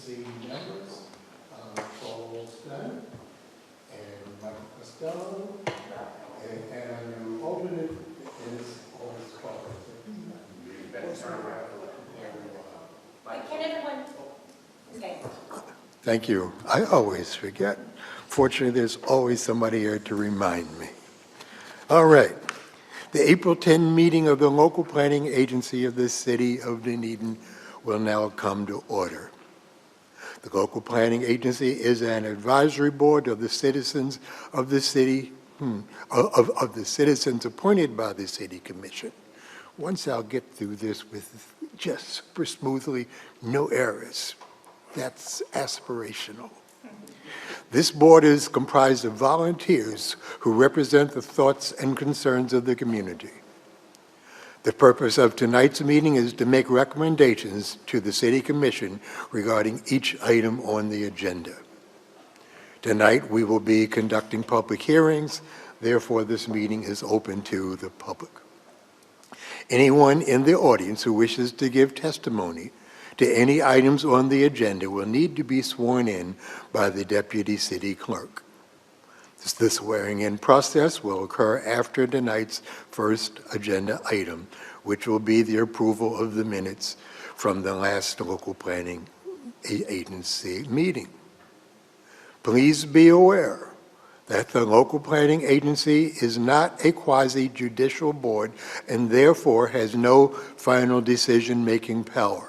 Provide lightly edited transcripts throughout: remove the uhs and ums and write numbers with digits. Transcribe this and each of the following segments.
agency members, Paul Stein and Michael Costello, and our new alternate is Horace Clark. Can everyone, okay. Thank you. I always forget. Fortunately, there's always somebody here to remind me. All right. The April 10 meeting of the local planning agency of the city of Dunedin will now come to order. The local planning agency is an advisory board of the citizens of the city, of the citizens appointed by the city commission. Once I'll get through this with just super smoothly, no errors. That's aspirational. This board is comprised of volunteers who represent the thoughts and concerns of the community. The purpose of tonight's meeting is to make recommendations to the City Commission regarding each item on the agenda. Tonight, we will be conducting public hearings, therefore this meeting is open to the public. Anyone in the audience who wishes to give testimony to any items on the agenda will need to be sworn in by the Deputy City Clerk. The swearing-in process will occur after tonight's first agenda item, which will be the approval of the minutes from the last local planning agency meeting. Please be aware that the local planning agency is not a quasi-judicial board and therefore has no final decision-making power.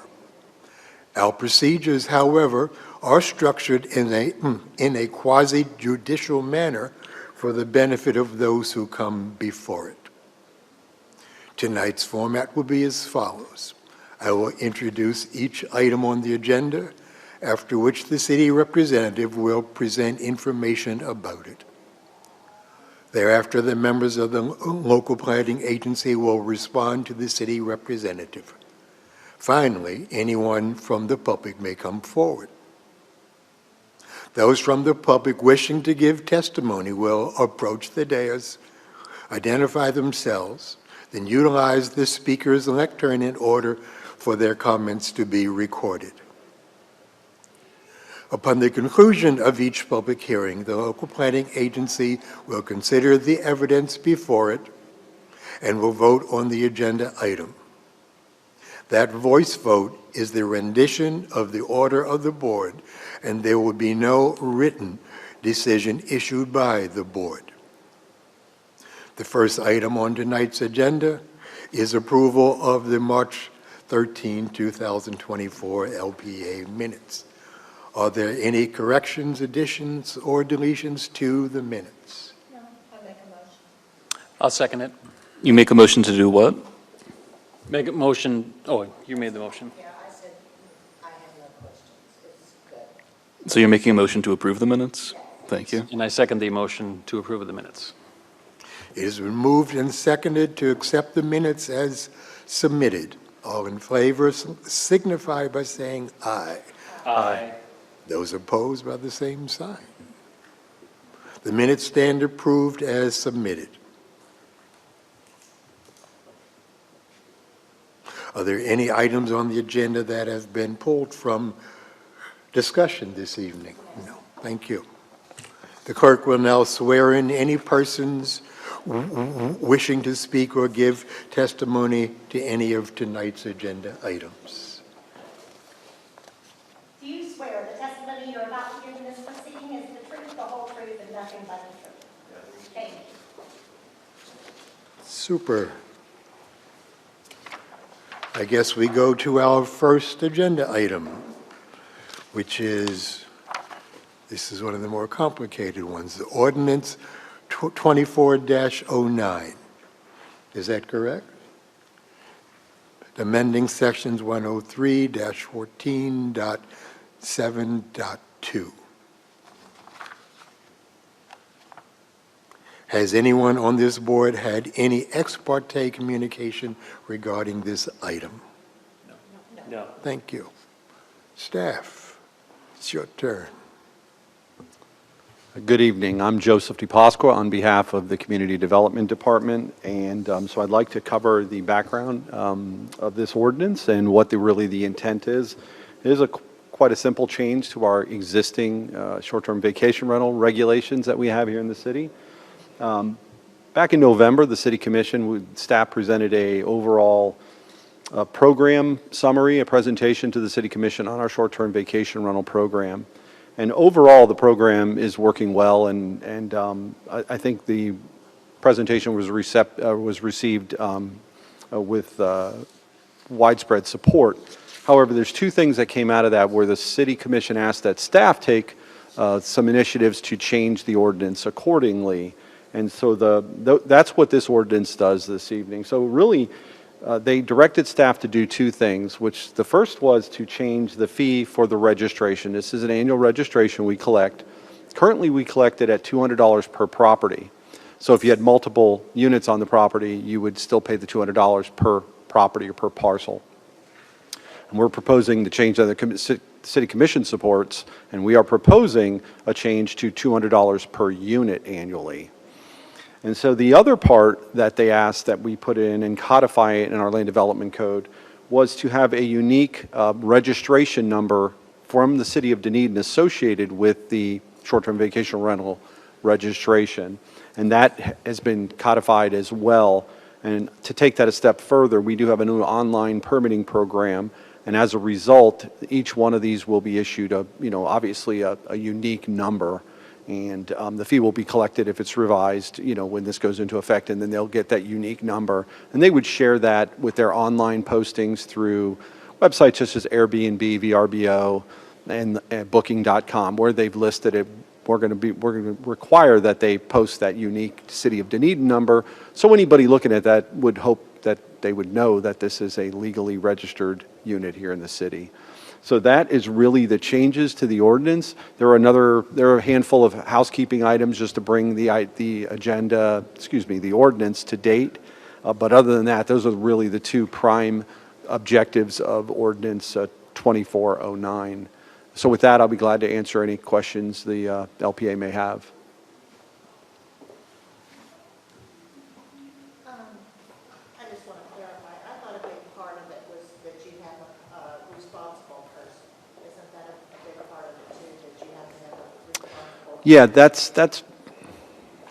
Our procedures, however, are structured in a quasi-judicial manner for the benefit of those who come before it. Tonight's format will be as follows. I will introduce each item on the agenda, after which the city representative will present information about it. Thereafter, the members of the local planning agency will respond to the city representative. Finally, anyone from the public may come forward. Those from the public wishing to give testimony will approach the dais, identify themselves, then utilize the speaker's lectern in order for their comments to be recorded. Upon the conclusion of each public hearing, the local planning agency will consider the evidence before it and will vote on the agenda item. That voice vote is the rendition of the order of the board, and there will be no written decision issued by the board. The first item on tonight's agenda is approval of the March 13, 2024 LPA minutes. Are there any corrections, additions, or deletions to the minutes? No, I'll make a motion. I'll second it. You make a motion to do what? Make a motion, oh, you made the motion. Yeah, I said, I have no questions. It's good. So you're making a motion to approve the minutes? Thank you. And I second the motion to approve of the minutes. It has been moved and seconded to accept the minutes as submitted. All in favor signify by saying aye. Aye. Those opposed by the same sign. The minutes stand approved as submitted. Are there any items on the agenda that have been pulled from discussion this evening? No. Thank you. The clerk will now swear in any persons wishing to speak or give testimony to any of tonight's agenda items. Do you swear the testimony you're about to give in this proceeding is the truth, the whole truth, and nothing but the truth? Yes. Thank you. Super. I guess we go to our first agenda item, which is, this is one of the more complicated ones, the ordinance 24-09. Is that correct? Amending sections 103-14.7.2. Has anyone on this board had any ex parte communication regarding this item? No. Thank you. Staff, it's your turn. Good evening. I'm Joseph DePasqua on behalf of the Community Development Department, and so I'd like to cover the background of this ordinance and what really the intent is. It is a quite a simple change to our existing short-term vacation rental regulations that we have here in the city. Back in November, the City Commission, staff presented a overall program summary, a presentation to the City Commission on our short-term vacation rental program. And overall, the program is working well, and I think the presentation was received with widespread support. However, there's two things that came out of that where the City Commission asked that staff take some initiatives to change the ordinance accordingly. And so that's what this ordinance does this evening. So really, they directed staff to do two things, which the first was to change the fee for the registration. This is an annual registration we collect. Currently, we collect it at $200 per property. So if you had multiple units on the property, you would still pay the $200 per property or per parcel. And we're proposing the change that the City Commission supports, and we are proposing a change to $200 per unit annually. And so the other part that they asked that we put in and codify it in our land development code was to have a unique registration number from the city of Dunedin associated with the short-term vacation rental registration. And that has been codified as well. And to take that a step further, we do have a new online permitting program. And as a result, each one of these will be issued obviously a unique number. And the fee will be collected if it's revised, when this goes into effect, and then they'll get that unique number. And they would share that with their online postings through websites such as Airbnb, VRBO, and Booking.com, where they've listed it. We're going to require that they post that unique City of Dunedin number. So anybody looking at that would hope that they would know that this is a legally registered unit here in the city. So that is really the changes to the ordinance. There are a handful of housekeeping items just to bring the ordinance to date. But other than that, those are really the two prime objectives of Ordinance 2409. So with that, I'll be glad to answer any questions the LPA may have. I just want to clarify, I thought a big part of it was that you have a responsible person. Isn't that a big part of it too, that you have to have a responsible? Yeah, that's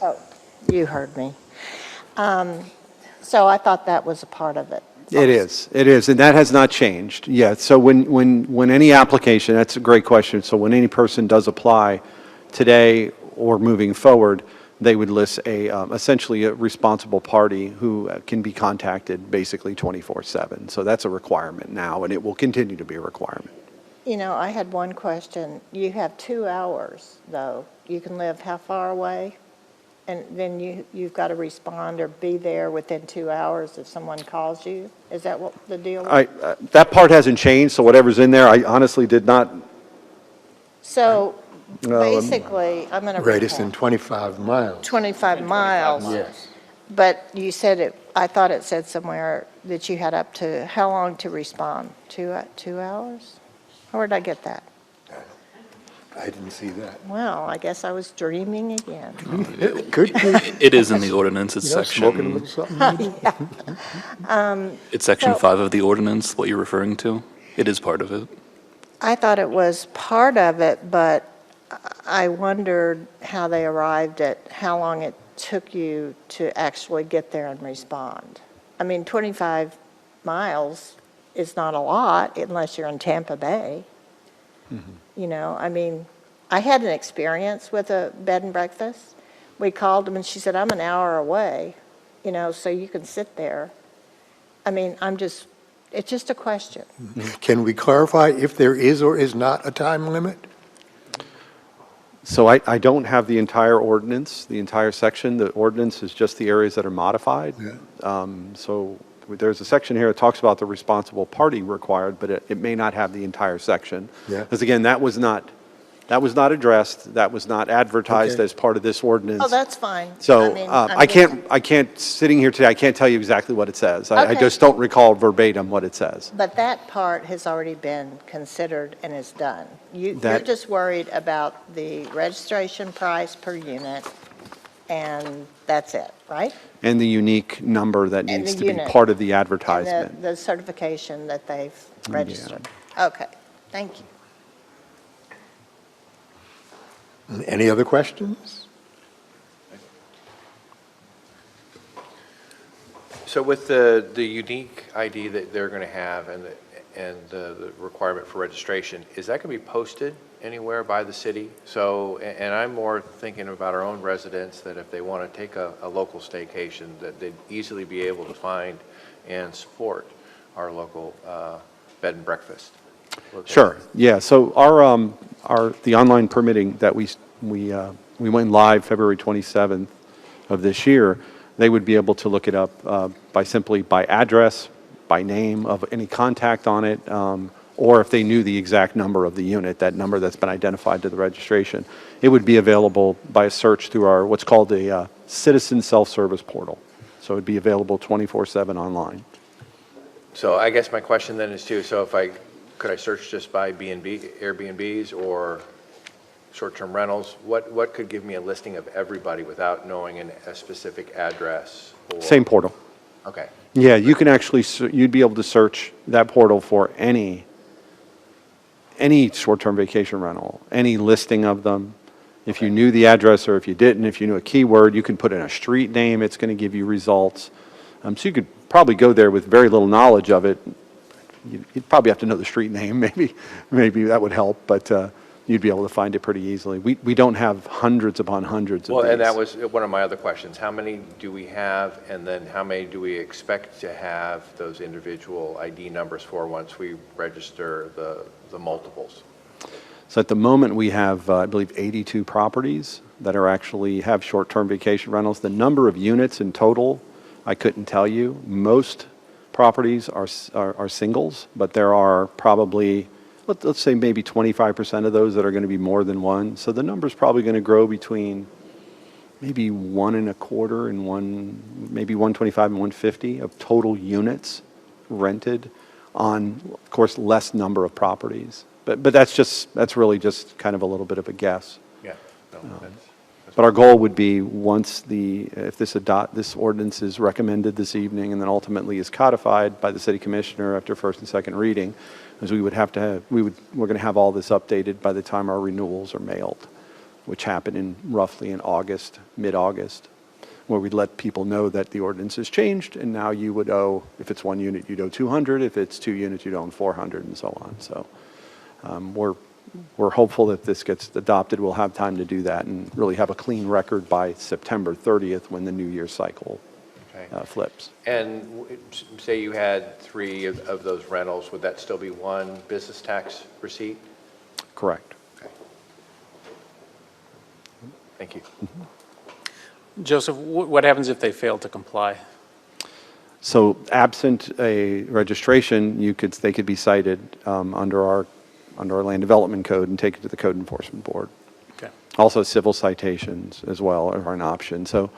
Oh, you heard me. So I thought that was a part of it. It is, and that has not changed. Yeah, so when any application, that's a great question. So when any person does apply today or moving forward, they would list essentially a responsible party who can be contacted basically 24/7. So that's a requirement now, and it will continue to be a requirement. I had one question. You have 2 hours, though. You can live how far away? And then you've got to respond or be there within 2 hours if someone calls you? Is that what the deal is? That part hasn't changed, so whatever's in there, I honestly did not. So basically, I'm going to Radius in 25 miles. 25 miles. Yes. But you said I thought it said somewhere that you had up to, how long to respond? 2 hours? Where did I get that? I didn't see that. Well, I guess I was dreaming again. It could be. It is in the ordinance. It's Smoking a section, little something. it's section So- 5 of the ordinance, what you're referring to. It is part of it. I thought it was part of it, but I wondered how they arrived at how long it took you to actually get there and respond. I mean, 25 miles is not a lot unless you're in Tampa Bay. I mean, I had an experience with a bed and breakfast. We called them and she said, I'm an hour away, so you can sit there. I mean, it's just a question. Can we clarify if there is or is not a time limit? So I don't have the entire ordinance, the entire section. The ordinance is just the areas that are modified. Yeah. So there's a section here that talks about the responsible party required, but it may not have the entire section. Yeah. Because again, that was not addressed, that was not advertised Okay. as part of this ordinance. Oh, that's fine. So I mean, I can't, sitting here today, I can't tell you exactly what it says. I Okay. just don't recall verbatim what it says. But that part has already been considered and is done. You're That- just worried about the registration price per unit, and that's it, right? And the unique number that And needs the to be unit. part of the And advertisement. the certification that they've registered. Okay, thank you. Any other questions? So with the unique ID that they're going to have and the requirement for registration, is that going to be posted anywhere by the city? So, and I'm more thinking about our own residents, that if they want to take a local staycation, that they'd easily be able to find and support our local bed and breakfast. Sure, yeah, so the online permitting that we went live February 27th of this year, they would be able to look it up by address, by name of any contact on it, or if they knew the exact number of the unit, that number that's been identified to the registration, it would be available by a search through our, what's called the Citizen Self-Service Portal. So it'd be available 24/7 online. So I guess my question then is too, so could I search just by B&B, Airbnbs or short-term rentals? What could give me a listing of everybody without knowing a specific address? Same portal. Okay. Yeah, you can actually, you'd be able to search that portal for any short-term vacation rental, any listing of them. If you knew the address or if you didn't, if you knew a keyword, you can put in a street name, it's going to give you results. So you could probably go there with very little knowledge of it. You'd probably have to know the street name, maybe that would help, but you'd be able to find it pretty easily. We don't have hundreds upon hundreds of Well, these. and that was one of my other questions. How many do we have, and then how many do we expect to have those individual ID numbers for once we register the multiples? So at the moment, we have, I believe, 82 properties that have short-term vacation rentals. The number of units in total, I couldn't tell you. Most properties are singles, but there are probably, let's say maybe 25% of those that are going to be more than one. So the number's probably going to grow between maybe 1.25 and maybe 125 and 150 of total units rented on, of course, less number of properties. But that's really just kind of a little bit of a guess. Yeah. No, But our goal would be if this ordinance is recommended this evening and then ultimately is codified by the city commissioner after first and second reading, is we're going to have all this updated by the time our renewals are mailed, which happen roughly in August, mid-August, where we'd let people know that the ordinance has changed and now you would owe, if it's one unit, you'd owe 200, if it's 2 units, you'd owe 400 and so on. So we're hopeful that this gets adopted. We'll have time to do that and really have a clean record by September 30th when the New Year's cycle flips. And say you had 3 of those rentals, would that still be one business tax receipt? Correct. Okay. Thank you. Joseph, what happens if they fail to comply? So absent a registration, they could be cited under our land development code and taken to the code enforcement board. Okay. Also, civil citations as well are an option. So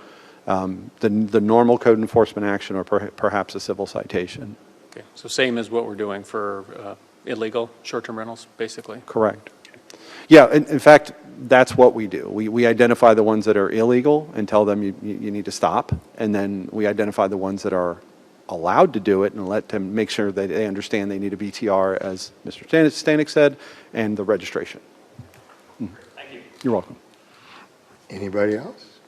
the normal code enforcement action or perhaps a civil citation. Okay. So same as what we're doing for illegal short-term rentals, basically? Correct. Yeah, in fact, that's what we do. We identify the ones that are illegal and tell them you need to stop, and then we identify the ones that are allowed to do it and let them make sure that they understand they need a BTR, as Mr. Stanek said, and the registration. Thank you. You're welcome. Anybody else?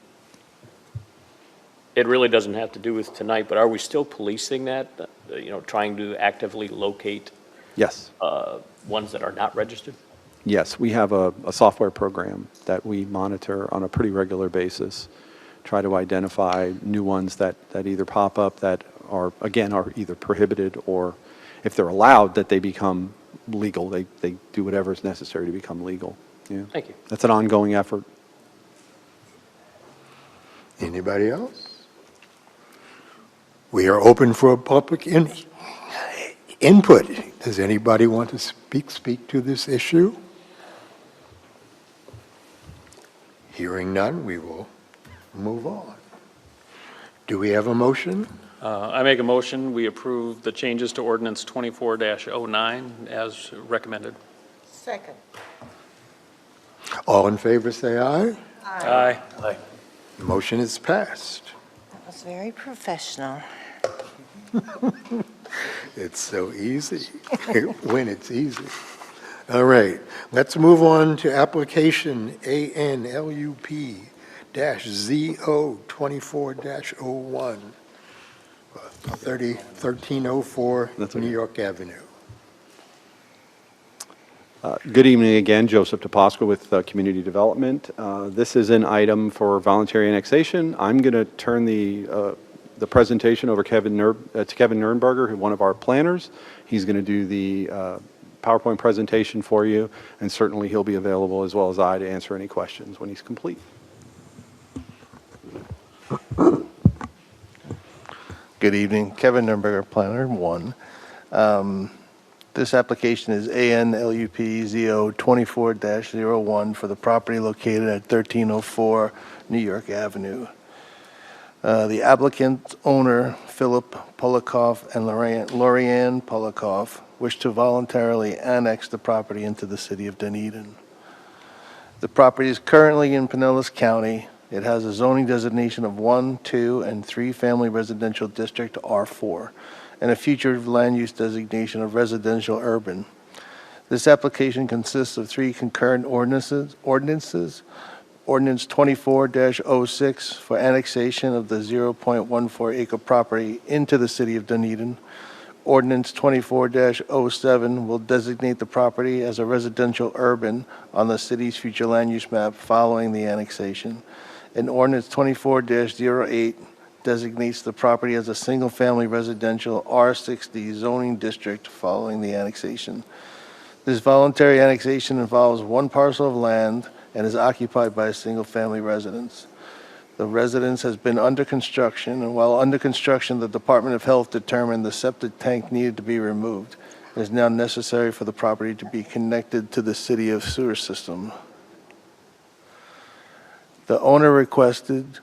It really doesn't have to do with tonight, but are we still policing that? Trying to actively locate Yes. ones that are not registered? Yes, we have a software program that we monitor on a pretty regular basis, try to identify new ones that either pop up that are either prohibited, or if they're allowed, that they become legal. They do whatever is necessary to become legal. Yeah. Thank you. That's an ongoing effort. Anybody else? We are open for public input. Does anybody want to speak to this issue? Hearing none, we will move on. Do we have a motion? I make a motion, we approve the changes to ordinance 24-09 as recommended. Second. All in favor, say aye. Aye. The motion is passed. That was very professional. It's so easy when it's easy. All right, let's move on to application ANLUP-ZO24-01, 1304 That's New okay. York Avenue. Good evening again, Joseph DePasqua with Community Development. This is an item for voluntary annexation. I'm going to turn the presentation over to Kevin Nurnberger, one of our planners. He's going to do the PowerPoint presentation for you, and certainly he'll be available as well as I to answer any questions when he's complete. Good evening. Kevin Nurnberger, Planner 1. This application is ANLUP-ZO24-01 for the property located at 1304 New York Avenue. The applicant owner, Philip Polikoff and Lorianne Polikoff, wish to voluntarily annex the property into the city of Dunedin. The property is currently in Pinellas County. It has a zoning designation of 1, 2, and 3 family residential district R4, and a future land use designation of residential urban. This application consists of 3 concurrent ordinances. Ordinance 24-06 for annexation of the 0.14 acre property into the city of Dunedin. Ordinance 24-07 will designate the property as a residential urban on the city's future land use map following the annexation. And Ordinance 24-08 designates the property as a single-family residential R60 zoning district following the annexation. This voluntary annexation involves 1 parcel of land and is occupied by a single-family residence. The residence has been under construction, and while under construction, the Department of Health determined the septic tank needed to be removed. It is now necessary for the property to be connected to the city of sewer system. The owner requested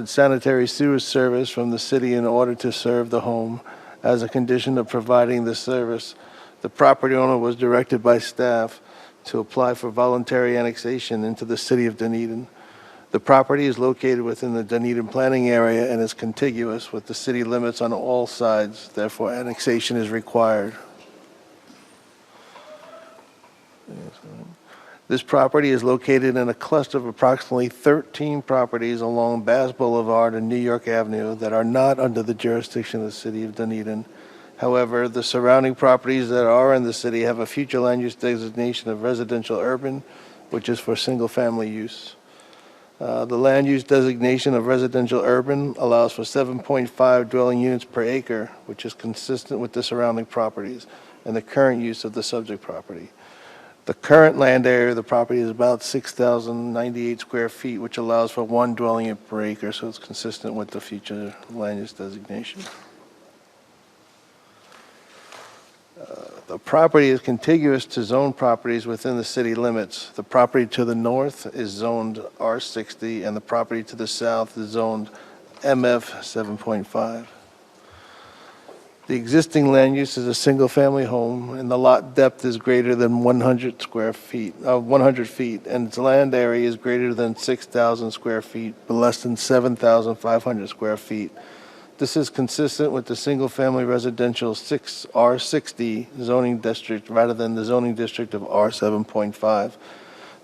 sanitary sewer service from the city in order to serve the home. As a condition of providing the service, the property owner was directed by staff to apply for voluntary annexation into the city of Dunedin. The property is located within the Dunedin planning area and is contiguous with the city limits on all sides. Therefore, annexation is required. This property is located in a cluster of approximately 13 properties along Bass Boulevard and New York Avenue that are not under the jurisdiction of the city of Dunedin. However, the surrounding properties that are in the city have a future land use designation of residential urban, which is for single-family use. The land use designation of residential urban allows for 7.5 dwelling units per acre, which is consistent with the surrounding properties and the current use of the subject property. The current land area of the property is about 6,098 square feet, which allows for 1 dwelling unit per acre, so it's consistent with the future land use designation. The property is contiguous to zoned properties within the city limits. The property to the north is zoned R60, and the property to the south is zoned MF 7.5. The existing land use is a single-family home, and the lot depth is greater than 100 feet, and its land area is greater than 6,000 square feet, but less than 7,500 square feet. This is consistent with the single-family residential R60 zoning district rather than the zoning district of R7.5.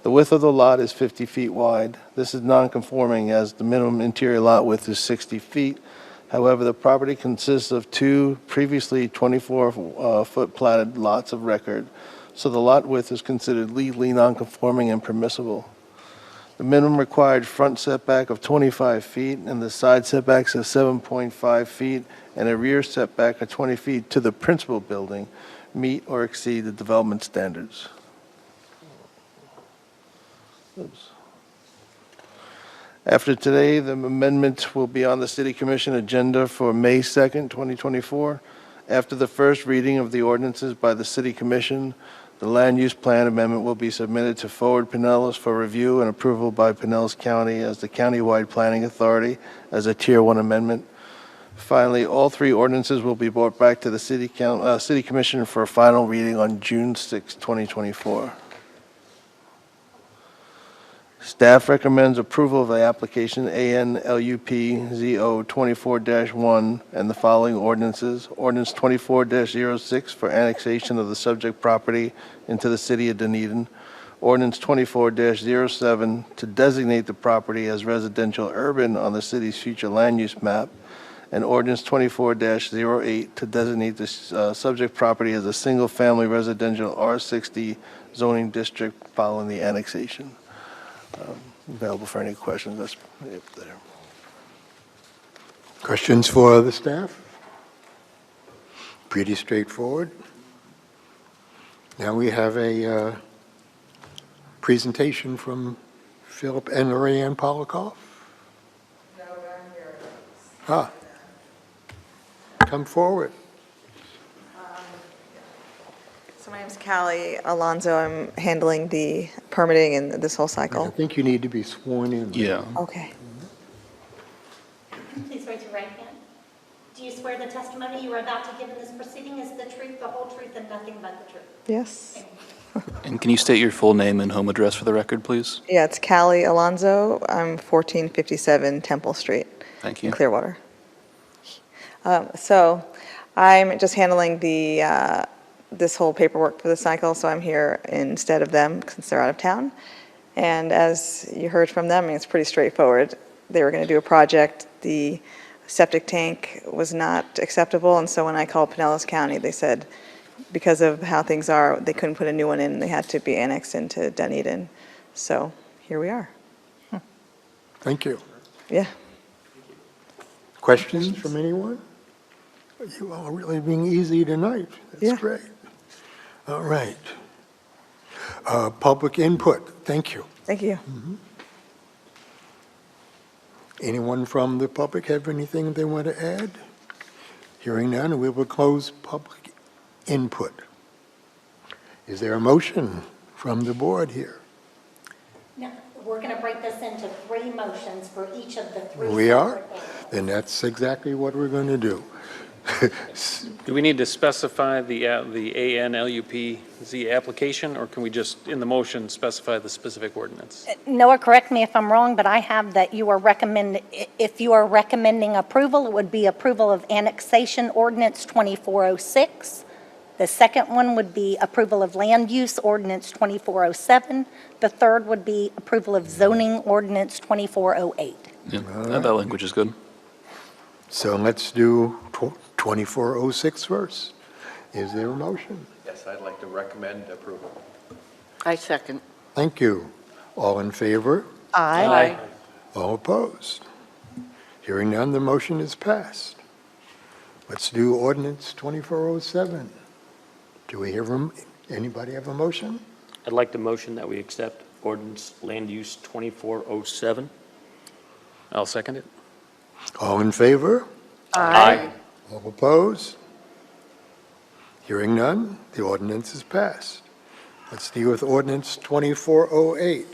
The width of the lot is 50 feet wide. This is non-conforming as the minimum interior lot width is 60 feet. However, the property consists of 2 previously 24-foot platted lots of record, so the lot width is considered legally non-conforming and permissible. The minimum required front setback of 25 feet and the side setbacks of 7.5 feet and a rear setback of 20 feet to the principal building meet or exceed the development standards. Oops. After today, the amendment will be on the City Commission agenda for May 2nd, 2024. After the first reading of the ordinances by the City Commission, the land use plan amendment will be submitted to Forward Pinellas for review and approval by Pinellas County as the countywide planning authority as a Tier 1 amendment. Finally, all 3 ordinances will be brought back to the City Commission for a final reading on June 6, 2024. Staff recommends approval of the application ANLUP ZO 24-1 and the following ordinances. Ordinance 24-06 for annexation of the subject property into the city of Dunedin. Ordinance 24-07 to designate the property as residential urban on the city's future land use map. And ordinance 24-08 to designate the subject property as a single-family residential R60 zoning district following the annexation. Available for any questions, that's it there. Questions for the staff? Pretty straightforward. Now we have a presentation from Philip and Lorianne Polikoff. No, I'm here. Ah. Come forward. So my name's Callie Alonso. I'm handling the permitting and this whole I cycle. think you need to be sworn in. Yeah. Okay. Please raise your right hand. Do you swear the testimony you are about to give in this proceeding is the truth, the whole truth, and nothing but the truth? Yes. And can you state your full name and home address for the record, please? Yeah, it's Callie Alonso. I'm 1457 Temple Street Thank in you. Clearwater. So I'm just handling the this whole paperwork for the cycle, so I'm here instead of them since they're out of town. And as you heard from them, I mean, it's pretty straightforward. They were going to do a project. The septic tank was not acceptable, and so when I called Pinellas County, they said because of how things are, they couldn't put a new one in, and they had to be annexed into Dunedin. So here we are. Thank you. Yeah. Questions from anyone? You all really being easy tonight. That's Yeah. great. All right. Public input. Thank you. Thank you. Anyone from the public have anything they want to add? Hearing none, we will close public input. Is there a motion from the board here? Now, we're going to break this into 3 motions for each of the 3. We are? separate things. Then that's exactly what we're going to do. Do we need to specify the ANLUPZ application, or can we just, in the motion, specify the specific ordinance? Noah, correct me if I'm wrong, but I have that you are if you are recommending approval, it would be approval of annexation ordinance 2406. The second one would be approval of land use ordinance 2407. The third would be approval of zoning ordinance 2408. Yeah, that language is good. So let's do 2406 first. Is there a motion? Yes, I'd like to recommend approval. I second. Thank you. All in favor? Aye. All opposed? Hearing none, the motion is passed. Let's do ordinance 2407. Do we hear from, anybody have a motion? I'd like to motion that we accept ordinance land use 2407. I'll second it. All in favor? Aye. All opposed? Hearing none, the ordinance is passed. Let's deal with ordinance 2408.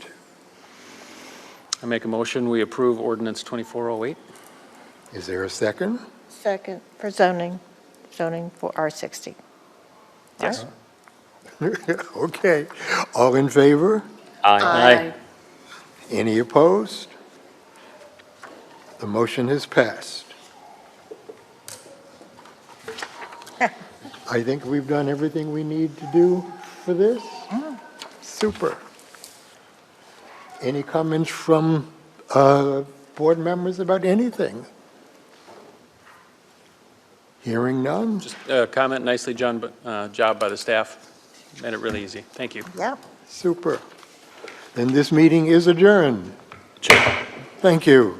I make a motion, we approve ordinance 2408. Is there a second? Second for zoning for R60. Yes. Okay. All in favor? Aye. Any opposed? The motion has passed. I think we've done everything we need to do for this. Super. Any comments from board members about anything? Hearing none? Just a comment, nicely job by the staff. Made it really easy. Thank you. Yeah. Super. Then this meeting is adjourned. Thank you.